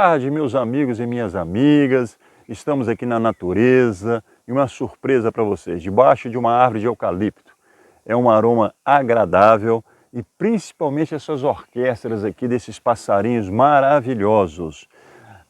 tarde, meus amigos e minhas amigas. Estamos aqui na natureza e uma surpresa para vocês, debaixo de uma árvore de eucalipto. É um aroma agradável e principalmente essas orquestras aqui desses passarinhos maravilhosos.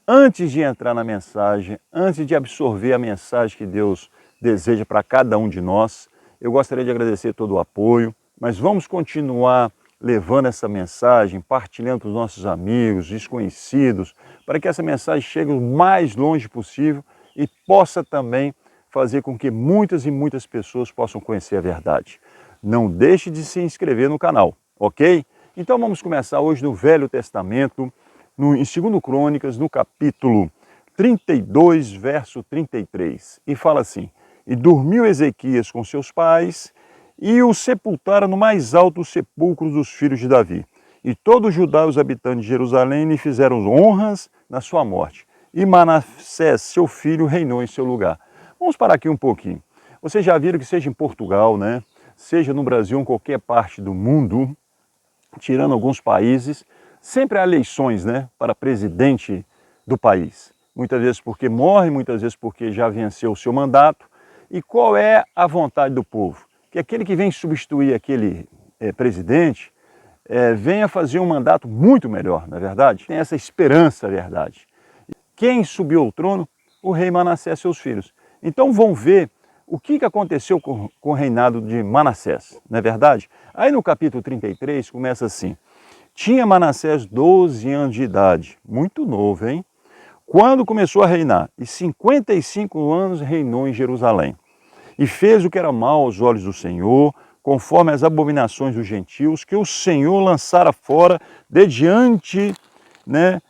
Antes de entrar na mensagem, antes de absorver a mensagem que Deus deseja para cada um de nós, eu gostaria de agradecer todo o apoio, mas vamos continuar levando essa mensagem, partilhando com os nossos amigos, desconhecidos, para que essa mensagem chegue o mais longe possível e possa também fazer com que muitas e muitas pessoas possam conhecer a verdade. Não deixe de se inscrever no canal, ok? Então vamos começar hoje no Velho Testamento, em 2 Crônicas, no capítulo 32, verso 33. E fala assim: E dormiu Ezequias com seus pais, e o sepultaram no mais alto sepulcro dos filhos de Davi. E todos Judá, os habitantes de Jerusalém, lhe fizeram honras na sua morte. E Manassés, seu filho, reinou em seu lugar. Vamos parar aqui um pouquinho. Vocês já viram que seja em Portugal, né? Seja no Brasil, em qualquer parte do mundo, tirando alguns países, sempre há eleições, né, para presidente do país. Muitas vezes porque morre, muitas vezes porque já venceu o seu mandato. E qual é a vontade do povo? Que aquele que vem substituir aquele presidente venha fazer um mandato muito melhor, não é verdade? Tem essa esperança, é verdade. Quem subiu ao trono? O rei Manassés e seus filhos. Então vão ver o que aconteceu com o reinado de Manassés, não é verdade? Aí no capítulo 33 começa assim: Tinha Manassés 12 anos de idade, muito novo, hein? Quando começou a reinar, e 55 anos reinou em Jerusalém. E fez o que era mal aos olhos do Senhor, conforme as abominações dos gentios, que o Senhor lançara fora de diante, né,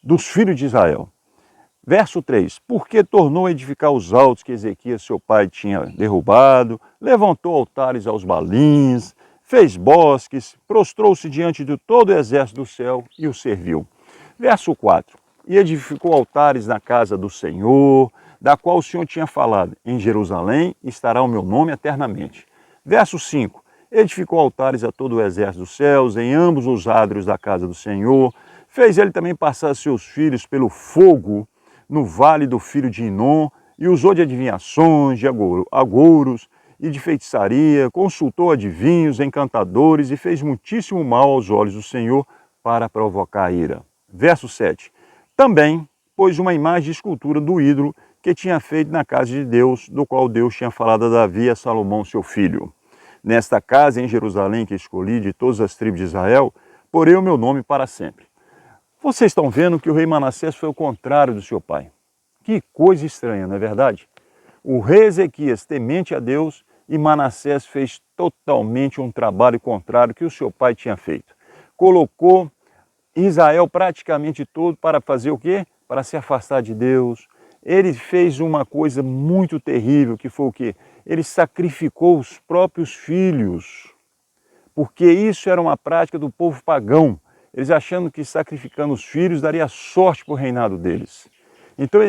dos filhos de Israel. Verso 3, porque tornou a edificar os altos que Ezequias, seu pai, tinha derrubado, levantou altares aos balins, fez bosques, prostrou-se diante de todo o exército do céu e o serviu. Verso 4, e edificou altares na casa do Senhor, da qual o Senhor tinha falado: em Jerusalém estará o meu nome eternamente. Verso 5, edificou altares a todo o exército dos céus, em ambos os átrios da casa do Senhor. Fez ele também passar seus filhos pelo fogo no vale do filho de Inom, e usou de adivinhações, de agouros e de feitiçaria, consultou adivinhos, encantadores, e fez muitíssimo mal aos olhos do Senhor para provocar a ira. Verso 7, também pôs uma imagem de escultura do ídolo que tinha feito na casa de Deus, do qual Deus tinha falado a Davi e a Salomão, seu filho. Nesta casa em Jerusalém que escolhi de todas as tribos de Israel, porei o meu nome para sempre. Vocês estão vendo que o rei Manassés foi o contrário do seu pai. Que coisa estranha, não é verdade? O rei Ezequias, temente a Deus, e Manassés fez totalmente um trabalho contrário que o seu pai tinha feito. Colocou Israel praticamente todo para fazer o quê? Para se afastar de Deus. Ele fez uma coisa muito terrível, que foi o quê? Ele sacrificou os próprios filhos, porque isso era uma prática do povo pagão. Eles achando que sacrificando os filhos daria sorte para o reinado deles. Então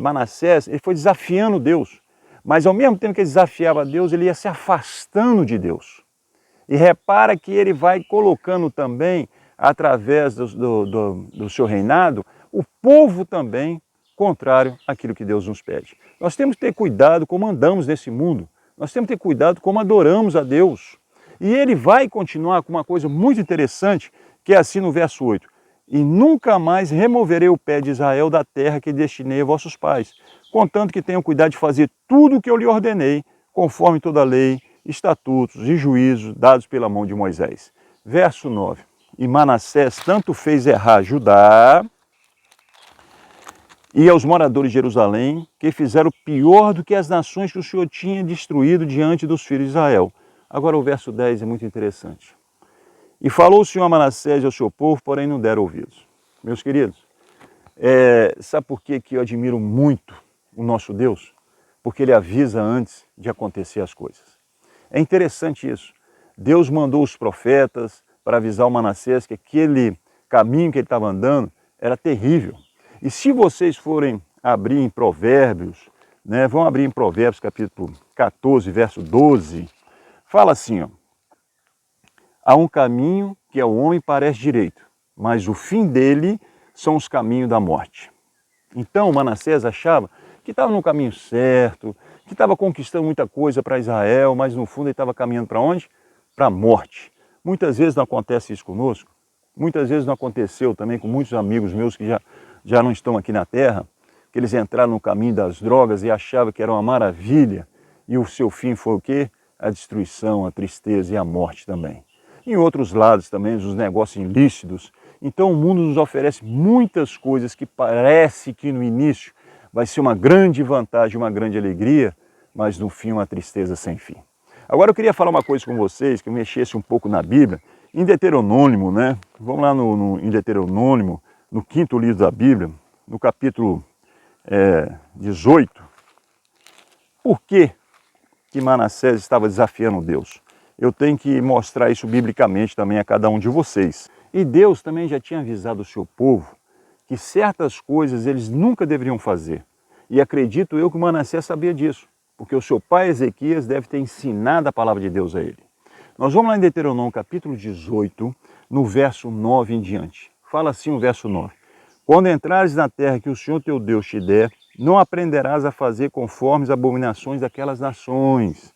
Manassés ele foi desafiando Deus, mas ao mesmo tempo que ele desafiava Deus, ele ia se afastando de Deus. E repara que ele vai colocando também, através do seu reinado, o povo também contrário àquilo que Deus nos pede. Nós temos que ter cuidado como andamos nesse mundo, nós temos que ter cuidado como adoramos a Deus. E ele vai continuar com uma coisa muito interessante, que é assim no verso 8. E nunca mais removerei o pé de Israel da terra que destinei a vossos pais, contanto que tenham cuidado de fazer tudo o que eu lhe ordenei, conforme toda a lei, estatutos e juízos dados pela mão de Moisés. Verso 9. E Manassés tanto fez errar Judá e aos moradores de Jerusalém, que fizeram pior do que as nações que o Senhor tinha destruído diante dos filhos de Israel. Agora o verso 10 é muito interessante. E falou o Senhor a Manassés e ao seu povo, porém não deram ouvidos. Meus queridos, sabe por que eu admiro muito o nosso Deus? Porque Ele avisa antes de acontecer as coisas. É interessante isso. Deus mandou os profetas para avisar o Manassés que aquele caminho que ele estava andando era terrível. E se vocês forem abrir em Provérbios, né, vão abrir em Provérbios capítulo 14, verso 12, fala assim, ó: há um caminho que ao homem parece direito, mas o fim dele são os caminhos da morte. Então Manassés achava que estava no caminho certo, que estava conquistando muita coisa para Israel, mas no fundo ele estava caminhando para onde? Para a morte. Muitas vezes não acontece isso conosco, muitas vezes não aconteceu também com muitos amigos meus que já não estão aqui na terra, que eles entraram no caminho das drogas e achavam que era uma maravilha, e o seu fim foi o quê? A destruição, a tristeza e a morte também. Em outros lados também, os negócios ilícitos. Então o mundo nos oferece muitas coisas que parece que no início vai ser uma grande vantagem, uma grande alegria, mas no fim uma tristeza sem fim. Agora eu queria falar uma coisa com vocês, que eu mexesse um pouco na Bíblia, em Deuteronômio, né? Vamos lá em Deuteronômio, no 5º livro da Bíblia, no capítulo 18. Por que Manassés estava desafiando Deus? Eu tenho que mostrar isso biblicamente também a cada um de vocês. E Deus também já tinha avisado o seu povo que certas coisas eles nunca deveriam fazer. E acredito eu que Manassés sabia disso, porque o seu pai Ezequias deve ter ensinado a palavra de Deus a ele. Nós vamos lá em Deuteronômio capítulo 18, no verso 9 em diante. Fala assim o verso 9. Quando entrares na terra que o Senhor teu Deus te der, não aprenderás a fazer conforme as abominações daquelas nações.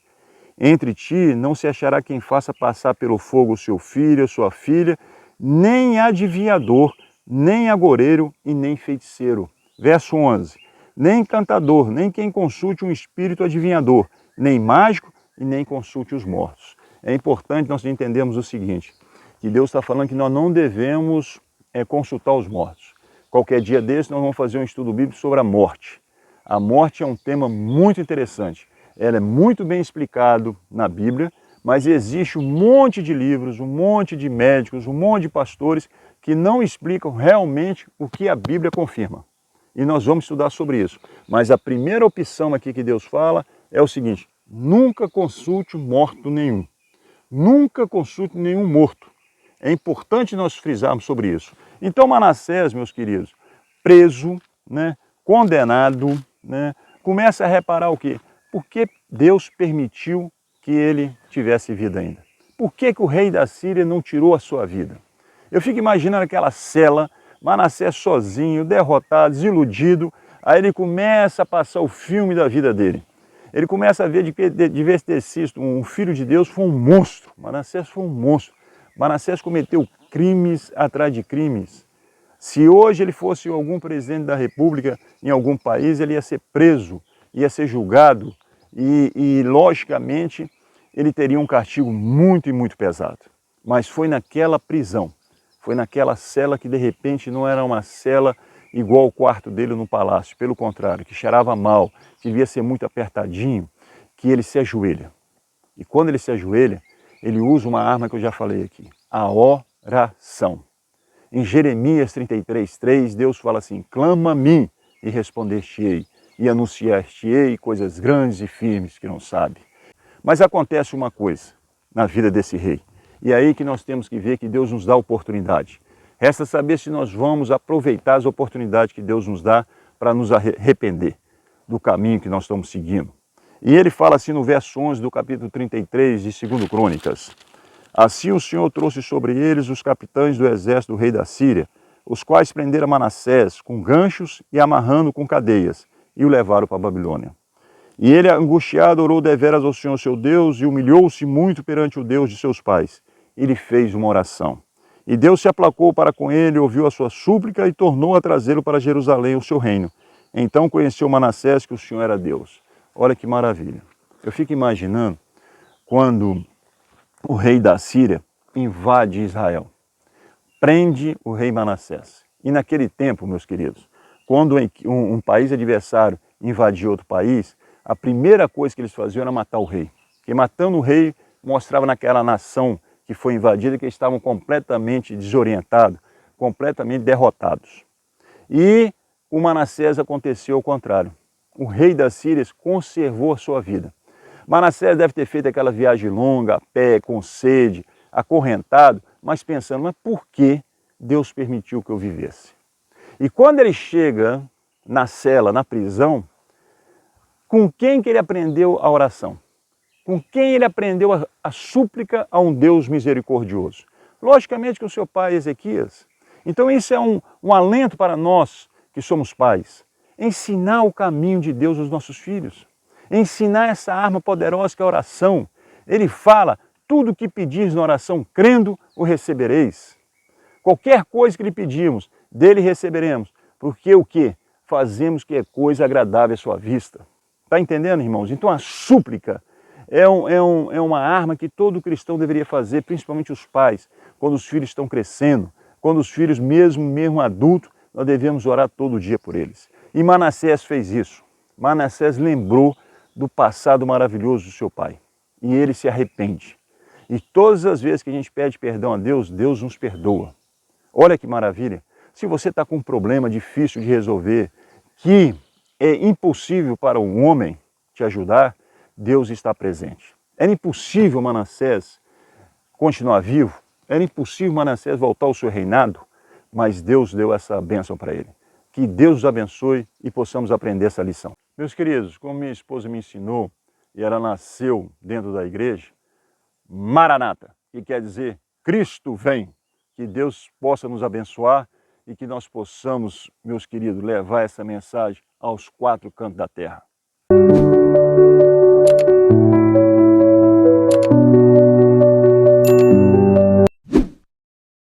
Entre ti não se achará quem faça passar pelo fogo o seu filho, a sua filha, nem adivinhador, nem agoreiro e nem feiticeiro. Verso 11. Nem encantador, nem quem consulte um espírito adivinhador, nem mágico e nem consulte os mortos. É importante nós entendermos o seguinte, que Deus está falando que nós não devemos consultar os mortos. Qualquer dia desse nós vamos fazer um estudo bíblico sobre a morte. A morte é um tema muito interessante. Ela é muito bem explicado na Bíblia, mas existe um monte de livros, um monte de médicos, um monte de pastores que não explicam realmente o que a Bíblia confirma. E nós vamos estudar sobre isso. Mas a primeira opção aqui que Deus fala é o seguinte, nunca consulte morto nenhum. Nunca consulte nenhum morto. É importante nós frisarmos sobre isso. Então Manassés, meus queridos, preso, né, condenado, né, começa a reparar o quê? Por que Deus permitiu que ele tivesse vida ainda? Por que o rei da Síria não tirou a sua vida? Eu fico imaginando aquela cela, Manassés sozinho, derrotado, desiludido, aí ele começa a passar o filme da vida dele. Ele começa a ver de vez ter sido um filho de Deus, foi um monstro. Manassés foi um monstro. Manassés cometeu crimes atrás de crimes. Se hoje ele fosse algum presidente da república em algum país, ele ia ser preso, ia ser julgado e logicamente, ele teria um castigo muito e muito pesado. Mas foi naquela prisão, foi naquela cela que de repente não era uma cela igual ao quarto dele no palácio, pelo contrário, que cheirava mal, que devia ser muito apertadinho, que ele se ajoelha. E quando ele se ajoelha, ele usa uma arma que eu já falei aqui, a oração. Em Jeremias 33:3, Deus fala assim, clama a mim e responder-te-ei, e anunciar-te-ei coisas grandes e firmes que não sabe. Mas acontece uma coisa na vida desse rei, e é aí que nós temos que ver que Deus nos dá oportunidade. Resta saber se nós vamos aproveitar as oportunidades que Deus nos dá para nos arrepender do caminho que nós estamos seguindo. E ele fala assim no verso 11 do capítulo 33 de 2 Crônicas. Assim o Senhor trouxe sobre eles os capitães do exército do rei da Síria, os quais prenderam Manassés com ganchos e amarrando com cadeias, e o levaram para a Babilônia. E ele, angustiado, orou deveras ao Senhor seu Deus e humilhou-se muito perante o Deus de seus pais. Ele fez uma oração. E Deus se aplacou para com ele, ouviu a sua súplica e tornou a trazê-lo para Jerusalém, o seu reino. Então conheceu Manassés que o Senhor era Deus. Olha que maravilha. Eu fico imaginando quando o rei da Síria invade Israel, prende o rei Manassés. E naquele tempo, meus queridos, quando um país adversário invadia outro país, a primeira coisa que eles faziam era matar o rei. Porque matando o rei mostrava naquela nação que foi invadida que eles estavam completamente desorientados, completamente derrotados. E com Manassés aconteceu o contrário. O rei da Síria conservou a sua vida. Manassés deve ter feito aquela viagem longa, a pé, com sede, acorrentado, mas pensando, mas por que Deus permitiu que eu vivesse? E quando ele chega na cela, na prisão, com quem que ele aprendeu a oração? Com quem ele aprendeu a súplica a um Deus misericordioso? Logicamente com o seu pai Ezequias. Então isso é um alento para nós que somos pais. Ensinar o caminho de Deus aos nossos filhos. Ensinar essa arma poderosa que é a oração. Ele fala, tudo o que pedis na oração, crendo, o recebereis. Qualquer coisa que lhe pedimos, dele receberemos. Porque o quê? Fazemos que é coisa agradável à sua vista. Está entendendo, irmãos? Então a súplica é uma arma que todo cristão deveria fazer, principalmente os pais, quando os filhos estão crescendo, quando os filhos, mesmo adultos, nós devemos orar todo dia por eles. E Manassés fez isso. Manassés lembrou do passado maravilhoso do seu pai. E ele se arrepende. E todas as vezes que a gente pede perdão a Deus, Deus nos perdoa. Olha que maravilha. Se você está com um problema difícil de resolver, que é impossível para um homem te ajudar, Deus está presente. Era impossível Manassés continuar vivo, era impossível Manassés voltar ao seu reinado, mas Deus deu essa bênção para ele. Que Deus os abençoe e possamos aprender essa lição. Meus queridos, como minha esposa me ensinou, e ela nasceu dentro da igreja, Maranata, que quer dizer Cristo vem. Que Deus possa nos abençoar e que nós possamos, meus queridos, levar essa mensagem aos quatro cantos da terra.